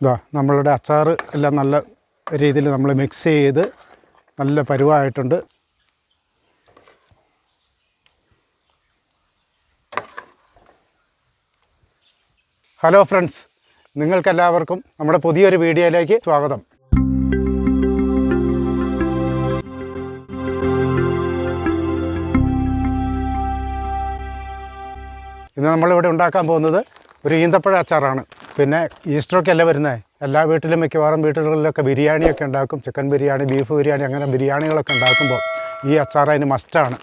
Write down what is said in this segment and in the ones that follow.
ഇതാ നമ്മളുടെ അച്ചാർ എല്ലാം നല്ല രീതിയിൽ നമ്മൾ മിക്സ് ചെയ്ത് നല്ല പരുവായിട്ടുണ്ട്. ഹലോ ഫ്രണ്ട്സ്, നിങ്ങൾക്കെല്ലാവർക്കും നമ്മുടെ പുതിയൊരു വീഡിയോയിലേക്ക് സ്വാഗതം. ഇന്ന് നമ്മളിവിടെ ഉണ്ടാക്കാൻ പോകുന്നത് ഒരു ഈന്തപ്പഴ അച്ചാറാണ്. പിന്നെ ഈസ്റ്ററൊക്കെയല്ലേ വരുന്നത്, എല്ലാ വീട്ടിലും മിക്കവാറും വീടുകളിലൊക്കെ ബിരിയാണിയൊക്കെ ഉണ്ടാക്കും. ചിക്കൻ ബിരിയാണി, ബീഫ് ബിരിയാണി, അങ്ങനെ ബിരിയാണികളൊക്കെ ഉണ്ടാക്കുമ്പോൾ ഈ അച്ചാർ അതിന് മസ്റ്റാണ്.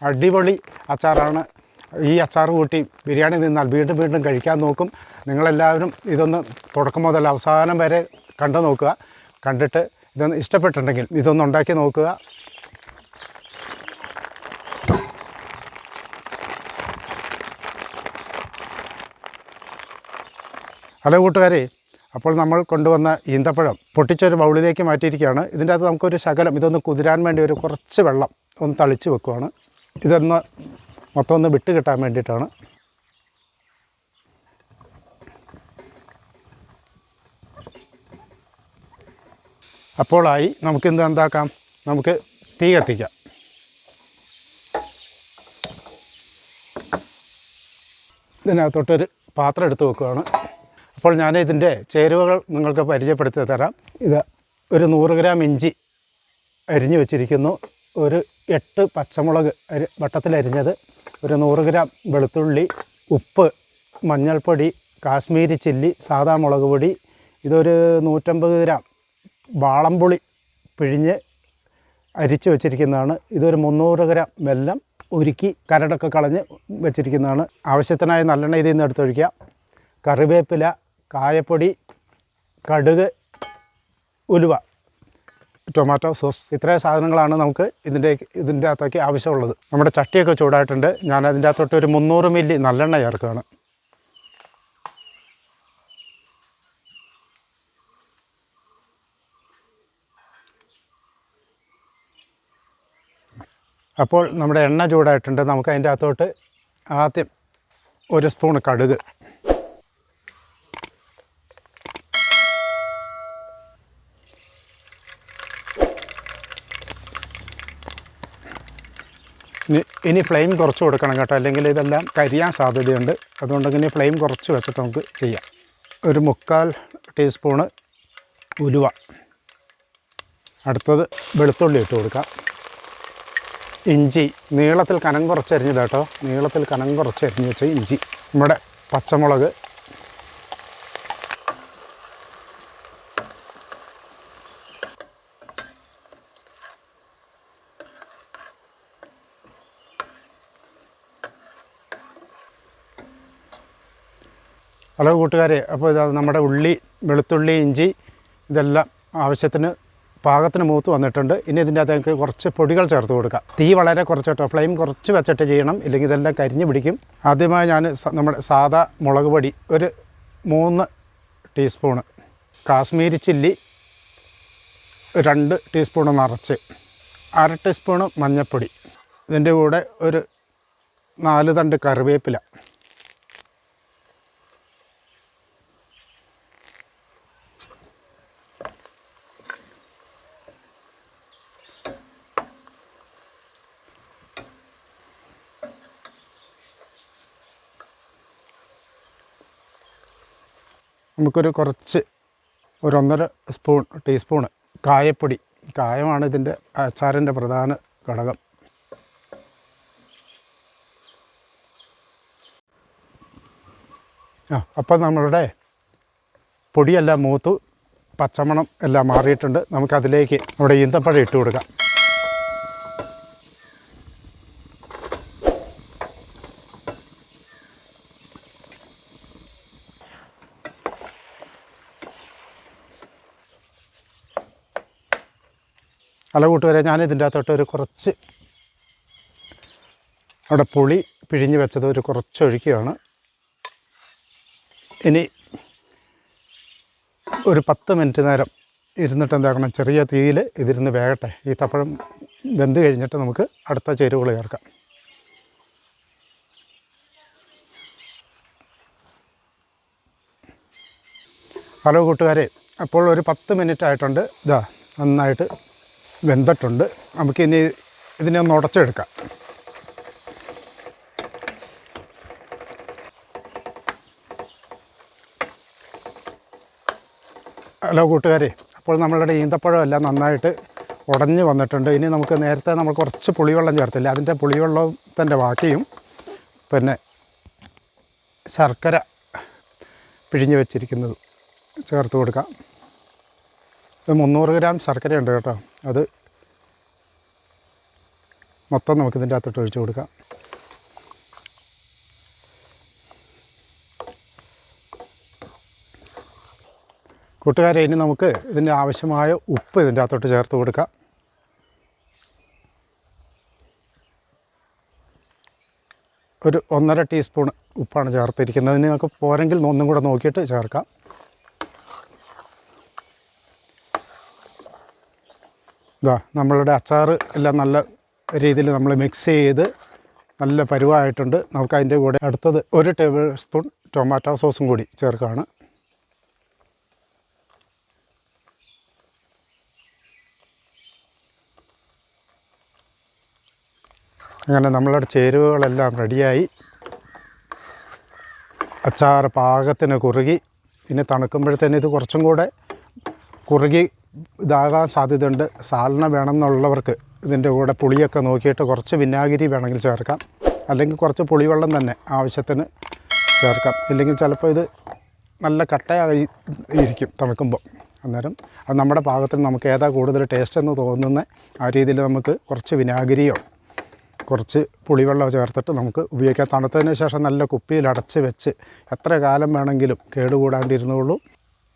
അടിപൊളി അച്ചാറാണ്. ഈ അച്ചാർ കൂട്ടി ബിരിയാണി നിന്നാൽ വീണ്ടും വീണ്ടും കഴിക്കാൻ നോക്കും. നിങ്ങളെല്ലാവരും ഇതൊന്ന് തുടക്കം മുതൽ അവസാനം വരെ കണ്ടു നോക്കുക. കണ്ടിട്ട് ഇതൊന്ന് ഇഷ്ടപ്പെട്ടിട്ടുണ്ടെങ്കിൽ ഇതൊന്ന് ഉണ്ടാക്കി നോക്കുക. ഹലോ കൂട്ടുകാരെ, അപ്പോൾ നമ്മൾ കൊണ്ടുവന്ന ഈന്തപ്പഴം പൊട്ടിച്ചൊരു ബൗളിലേക്ക് മാറ്റിയിരിക്കുകയാണ്. ഇതിൻ്റെ അകത്ത് നമുക്കൊരു ശകലം ഇതൊന്ന് കുതിരാൻ വേണ്ടി ഒരു കുറച്ച് വെള്ളം ഒന്ന് തളിച്ച് വെക്കുവാണ്. ഇതൊന്ന് മൊത്തം ഒന്ന് വിട്ട് കിട്ടാൻ വേണ്ടിയിട്ടാണ്. അപ്പോളായി നമുക്കിന്ന് എന്താക്കാം, നമുക്ക് തീ കത്തിക്കാം. ഇതിനകത്തോട്ടൊരു പാത്രം എടുത്ത് വെക്കുകയാണ്. അപ്പോൾ ഞാൻ ഇതിൻ്റെ ചേരുവകൾ നിങ്ങൾക്ക് പരിചയപ്പെടുത്തി തരാം. ഇത് ഒരു 100 ഗ്രാം ഇഞ്ചി അരിഞ്ഞു വെച്ചിരിക്കുന്നു, ഒരു 8 പച്ചമുളക് വട്ടത്തിലരിഞ്ഞത്, ഒരു 100 ഗ്രാം വെളുത്തുള്ളി, ഉപ്പ്, മഞ്ഞൾപ്പൊടി, കാശ്മീരി ചില്ലി, സാദാ മുളക് പൊടി, ഇതൊരു 150 ഗ്രാം വാളംപുളി പിഴിഞ്ഞ് അരിച്ച് വെച്ചിരിക്കുന്നതാണ്. ഇതൊരു 300 ഗ്രാം വെല്ലം ഉരുക്കി കരടൊക്കെ കളഞ്ഞ് വെച്ചിരിക്കുന്നതാണ്. ആവശ്യത്തിനായ നല്ലെണ്ണ ഇതിൽ നിന്ന് എടുത്തൊഴിക്കുക. കറിവേപ്പില, കായപ്പൊടി, കടുക്, ഉലുവ, ടൊമാറ്റോ സോസ്, ഇത്രയും സാധനങ്ങളാണ് നമുക്ക് ഇതിൻ്റെ അകത്തേക്ക് ആവശ്യമുള്ളത്. നമ്മുടെ ചട്ടിയൊക്കെ ചൂടായിട്ടുണ്ട്. ഞാൻ അതിൻ്റെ അകത്തോട്ട് ഒരു 300 മില്ലി നല്ലെണ്ണ ചേർക്കുകയാണ്. അപ്പോൾ നമ്മുടെ എണ്ണ ചൂടായിട്ടുണ്ട്. നമുക്ക് അതിൻ്റെ അകത്തോട്ട് ആദ്യം ഒരു സ്പൂൺ കടുക്, ഇനി ഫ്ലെയിം കുറച്ച് കൊടുക്കണം കേട്ടോ, അല്ലെങ്കിൽ ഇതെല്ലാം കരിയാൻ സാധ്യതയുണ്ട്. അതുകൊണ്ടിങ്ങനെ ഫ്ലെയിം കുറച്ച് വെച്ചിട്ട് നമുക്ക് ചെയ്യാം. ഒരു 3/4 ടീസ്പൂണ് ഉലുവ, അടുത്തത് വെളുത്തുള്ളി ഇട്ട് കൊടുക്കാം. ഇഞ്ചി നീളത്തിൽ കനം കുറച്ചരിഞ്ഞത് കേട്ടോ, നീളത്തിൽ കനം കുറച്ചരിഞ്ഞ് വെച്ച ഇഞ്ചി. നമ്മുടെ പച്ചമുളക്, ഹലോ കൂട്ടുകാരെ, അപ്പോൾ ഇത് നമ്മുടെ ഉള്ളി, വെളുത്തുള്ളി, ഇഞ്ചി ഇതെല്ലാം ആവശ്യത്തിന് പാകത്തിന് മൂത്ത് വന്നിട്ടുണ്ട്. ഇനി ഇതിൻ്റെ അകത്തേക്ക് കുറച്ച് പൊടികൾ ചേർത്ത് കൊടുക്കാം. തീ വളരെ കുറച്ചിട്ടോ, ഫ്ലെയിം കുറച്ച് വെച്ചിട്ട് ചെയ്യണം, ഇല്ലെങ്കിൽ ഇതെല്ലാം കരിഞ്ഞ് പിടിക്കും. ആദ്യമായി ഞാൻ നമ്മുടെ സാദാ മുളക് പൊടി ഒരു 3 ടീസ്പൂണ്, കാശ്മീരി ചില്ലി 2 ടീസ്പൂണ് നിറച്ച്, 1/2 ടീസ്പൂണ് മഞ്ഞൾപ്പൊടി, ഇതിൻ്റെ കൂടെ ഒരു 4 തണ്ട് കറിവേപ്പില, നമുക്കൊരു കുറച്ച് ഒരു 1.5 ടീസ്പൂണ് കായപ്പൊടി. കായമാണ് ഇതിൻ്റെ അച്ചാറിൻ്റെ പ്രധാന ഘടകം. അപ്പോൾ നമ്മളുടെ പൊടിയെല്ലാം മൂത്തു, പച്ചമണം എല്ലാം മാറിയിട്ടുണ്ട്. നമുക്കതിലേക്ക് നമ്മുടെ ഈന്തപ്പഴം ഇട്ട് കൊടുക്കാം. അല കൂട്ടുവരെ, ഞാനിതിൻ്റെ അകത്തോട്ട് ഒരു കുറച്ച് അവിടെ പുളി പിഴിഞ്ഞ് വെച്ചത് ഒരു കുറച്ച് ഒഴിക്കുകയാണ്. ഇനി ഒരു 10 മിനിറ്റ് നേരം ഇരുന്നിട്ട് എന്താക്കണം, ചെറിയ തീയിൽ ഇതിരുന്ന് വേകട്ടെ. ഈ തപ്പഴം വെന്ത് കഴിഞ്ഞിട്ട് നമുക്ക് അടുത്ത ചേരുവകൾ ചേർക്കാം. ഹലോ കൂട്ടുകാരെ, അപ്പോൾ ഒരു 10 മിനിറ്റ് ആയിട്ടുണ്ട്. ഇതാ നന്നായിട്ട് വെന്തിട്ടുണ്ട്. നമുക്കിനി ഇതിനെ ഒന്ന് ഉടച്ചെടുക്കാം. ഹലോ കൂട്ടുകാരെ, അപ്പോൾ നമ്മളുടെ ഈന്തപ്പഴമെല്ലാം നന്നായിട്ട് ഉടഞ്ഞ് വന്നിട്ടുണ്ട്. ഇനി നമുക്ക് നേരത്തെ നമ്മൾ കുറച്ച് പുളിവെള്ളം ചേർത്തില്ല, അതിൻ്റെ പുളിവെള്ളത്തിൻ്റെ ബാക്കിയും പിന്നെ ശർക്കര പിഴിഞ്ഞ് വെച്ചിരിക്കുന്നത് ചേർത്ത് കൊടുക്കാം. ഇത് 300 ഗ്രാം ശർക്കരയുണ്ട് കേട്ടോ. അത് മൊത്തം നമുക്കിതിൻ്റെ അകത്തോട്ട് ഒഴിച്ച് കൊടുക്കാം. കൂട്ടുകാരെ, ഇനി നമുക്ക് ഇതിൻ്റെ ആവശ്യമായ ഉപ്പ് ഇതിൻ്റെ അകത്തോട്ട് ചേർത്ത് കൊടുക്കാം. ഒരു 1.5 ടീസ്പൂൺ ഉപ്പാണ് ചേർത്തിരിക്കുന്നത്. ഇനി നമുക്ക് പോരെങ്കിൽ ഒന്നും കൂടെ നോക്കിയിട്ട് ചേർക്കാം. ഇതാ നമ്മളുടെ അച്ചാർ എല്ലാം നല്ല രീതിയിൽ നമ്മൾ മിക്സ് ചെയ്ത് നല്ല പരുവായിട്ടുണ്ട്. നമുക്ക് അതിൻ്റെ കൂടെ അടുത്തത് 1 ടേബിൾ സ്പൂൺ ടൊമാറ്റോ സോസും കൂടി ചേർക്കുകയാണ്. അങ്ങനെ നമ്മളുടെ ചേരുവകളെല്ലാം റെഡിയായി. അച്ചാർ പാകത്തിന് കുറുകി. ഇനി തണുക്കുമ്പോഴത്തേന് ഇത് കുറച്ചും കൂടെ കുറുകി ഇതാകാൻ സാധ്യതയുണ്ട്. സാലന വേണമെന്നുള്ളവർക്ക് ഇതിൻ്റെ കൂടെ പുളിയൊക്കെ നോക്കിയിട്ട് കുറച്ച് വിനാഗിരി വേണമെങ്കിൽ ചേർക്കാം, അല്ലെങ്കിൽ കുറച്ച് പുളിവെള്ളം തന്നെ ആവശ്യത്തിന് ചേർക്കാം. ഇല്ലെങ്കിൽ ചിലപ്പോൾ ഇത് നല്ല കട്ടയായി ഇരിക്കും തണുക്കുമ്പോൾ. അന്നേരം അത് നമ്മുടെ പാകത്തിന് നമുക്ക് ഏതാ കൂടുതൽ ടേസ്റ്റ് എന്ന് തോന്നുന്ന ആ രീതിയിൽ നമുക്ക് കുറച്ച് വിനാഗിരിയോ കുറച്ച് പുളിവെള്ളം ചേർത്തിട്ട് നമുക്ക് ഉപയോഗിക്കാം. തണുത്തതിന് ശേഷം നല്ല കുപ്പിയിൽ അടച്ച് വെച്ച് എത്ര കാലം വേണമെങ്കിലും കേടുകൂടാണ്ടിരുന്നുള്ളൂ.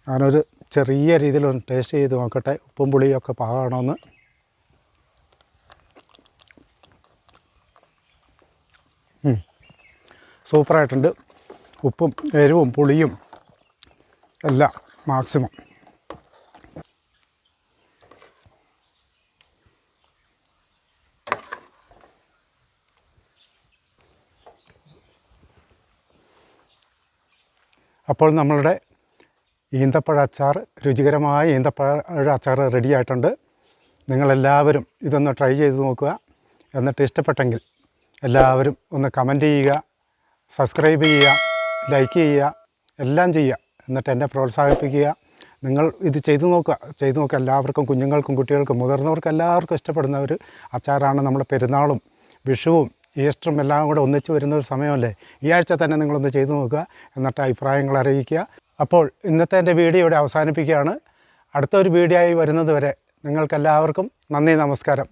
ഞാനൊരു ചെറിയ രീതിയിലൊന്ന് ടേസ്റ്റ് ചെയ്ത് നോക്കട്ടെ, ഉപ്പും പുളിയൊക്കെ പാകണമെന്ന്. സൂപ്പറായിട്ടുണ്ട്. ഉപ്പും എരിവും പുളിയും എല്ലാം മാക്സിമം. അപ്പോൾ നമ്മളുടെ ഈന്തപ്പഴ അച്ചാർ, രുചികരമായ ഈന്തപ്പഴ അച്ചാർ റെഡി ആയിട്ടുണ്ട്. നിങ്ങളെല്ലാവരും ഇതൊന്ന് ട്രൈ ചെയ്ത് നോക്കുക. എന്നിട്ട് ഇഷ്ടപ്പെട്ടെങ്കിൽ എല്ലാവരും ഒന്ന് കമൻറ്റ് ചെയ്യുക, സബ്സ്ക്രൈബ് ചെയ്യുക, ലൈക്ക് ചെയ്യുക, എല്ലാം ചെയ്യുക. എന്നിട്ട് എന്നെ പ്രോത്സാഹിപ്പിക്കുക. നിങ്ങൾ ഇത് ചെയ്തു നോക്കുക. എല്ലാവർക്കും, കുഞ്ഞുങ്ങൾക്കും കുട്ടികൾക്കും മുതിർന്നവർക്കും എല്ലാവർക്കും ഇഷ്ടപ്പെടുന്ന ഒരു അച്ചാറാണ്. നമ്മുടെ പെരുന്നാളും വിഷുവും ഈസ്റ്ററും എല്ലാം കൂടെ ഒന്നിച്ച് വരുന്ന ഒരു സമയമല്ലേ. ഈ ആഴ്ച തന്നെ നിങ്ങളൊന്ന് ചെയ്തു നോക്കുക, എന്നിട്ട് അഭിപ്രായങ്ങൾ അറിയിക്കുക. അപ്പോൾ ഇന്നത്തെ എൻ്റെ വീഡിയോ ഇവിടെ അവസാനിപ്പിക്കുകയാണ്. അടുത്തൊരു വീഡിയോ ആയി വരുന്നത് വരെ നിങ്ങൾക്കെല്ലാവർക്കും നന്ദി, നമസ്കാരം.